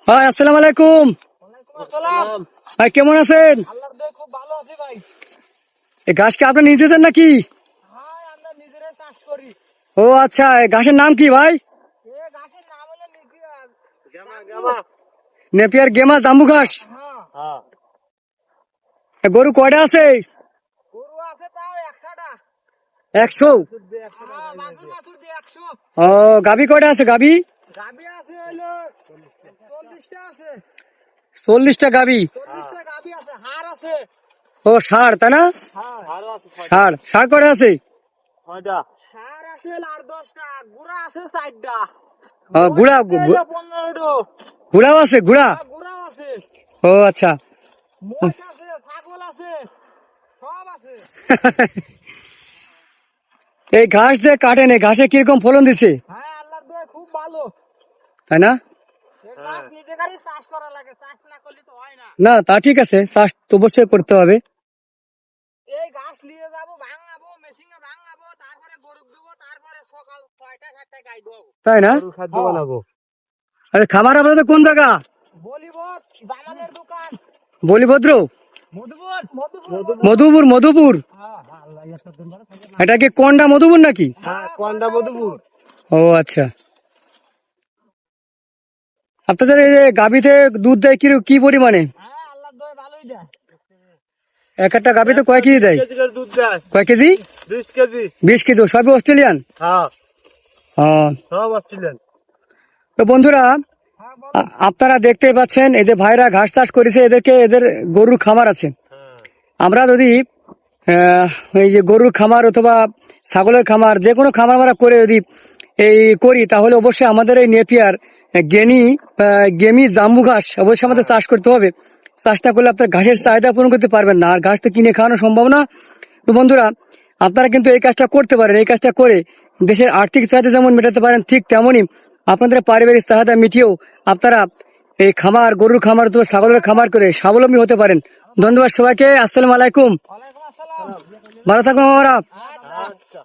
ভাই আসসালামু আলাইকুম। ভাই কেমন আছেন? খুব ভালো আছি ভাই। এই ঘাস কি আপনি নিজেদের নাকি? হ্যাঁ, আমরা নিজেরাই চাষ করি। ও আচ্ছা, এই ঘাসের নাম কি ভাই? গাছের নাম হলো নেপিয়ার। নেপিয়ার গেমা জাম্বু ঘাস। হ্যাঁ, এ গরু কয়টা আছে? গরু আছে তাও 100টা। 100। বাছুর বাছুর দিয়ে 100। ও গাভী কয়টা আছে? গাভী গাভী আছে হলো 40টা আছে। 40টা গাভী। 40টা গাভী আছে, হাড় আছে। ও ষাঁড় তাই না? হ্যাঁ, ষাঁড় ষাঁড় কয়টা আছে? হাড় আছে হলো 8-10টা, গুড়া আছে 4টা। গুড়া 15টা। গুড়াও আছে গুড়া। গুড়াও আছে, ও আচ্ছা। মোষ আছে, ছাগল আছে, সব আছে। এই ঘাস যে কাটেন, এই ঘাসে কিরকম ফলন দিচ্ছে হ্যাঁ, আল্লাহর দয়ায় খুব ভালো। তাই না? নিজেদেরই চাষ করা লাগে, চাষ না করলে তো হয় না। না তা ঠিক আছে, চাষ তো অবশ্যই করতে হবে। এই গাছ নিয়ে যাবো, ভাঙাবো, মেশিনে ভাঙাবো, তারপরে গরু দেবো, তারপরে সকাল 6টা-7টায় গাই দেবো। তাই না? খাদ্য বানাবো। আরে খামার আপনাদের কোন জায়গা? বলিবত জামালের দোকান। বলিভদ্র? মধুপুর। মধুপুর মধুপুর। এটা কি কোনটা মধুপুর নাকি? হ্যাঁ, কোন্ডা মধুপুর। ও আচ্ছা। আপনাদের এই যে গাভীতে দুধ দেয় কি পরিমাণে? হ্যাঁ, আল্লাহর দয়ায় ভালোই দেয়। এক একটা গাভীতে কয় কেজি দেয়? দুধ দেয় কয় কেজি? 20 কেজি। 20 কেজি। সবই অস্ট্রেলিয়ান? হ্যাঁ, হ্যাঁ। সব অস্ট্রেলিয়ান। তো বন্ধুরা, আপনারা দেখতে পাচ্ছেন এই যে ভাইরা ঘাস চাষ করেছে, এদের গরুর খামার আছে। আমরা যদি এই যে গরুর খামার অথবা ছাগলের খামার, যে কোনো খামার আমরা করে যদি এই করি, তাহলে অবশ্যই আমাদের এই নেপিয়ার গেমি জাম্বু ঘাস অবশ্যই আমাদের চাষ করতে হবে। চাষ না করলে আপনার ঘাসের চাহিদা পূরণ করতে পারবেন না, আর ঘাস তো কিনে খাওয়ানো সম্ভব না। তো বন্ধুরা, আপনারা কিন্তু এই কাজটা করতে পারেন। এই কাজটা করে দেশের আর্থিক চাহিদা যেমন মেটাতে পারেন, ঠিক তেমনই আপনাদের পারিবারিক চাহিদা মিটিয়েও আপনারা এই খামার, গরুর খামার অথবা ছাগলের খামার করে স্বাবলম্বী হতে পারেন। ধন্যবাদ সবাইকে। আসসালামু আলাইকুম। ওয়ালাইকুম আসসালাম। ভালো থাকুন আমরা। আচ্ছা।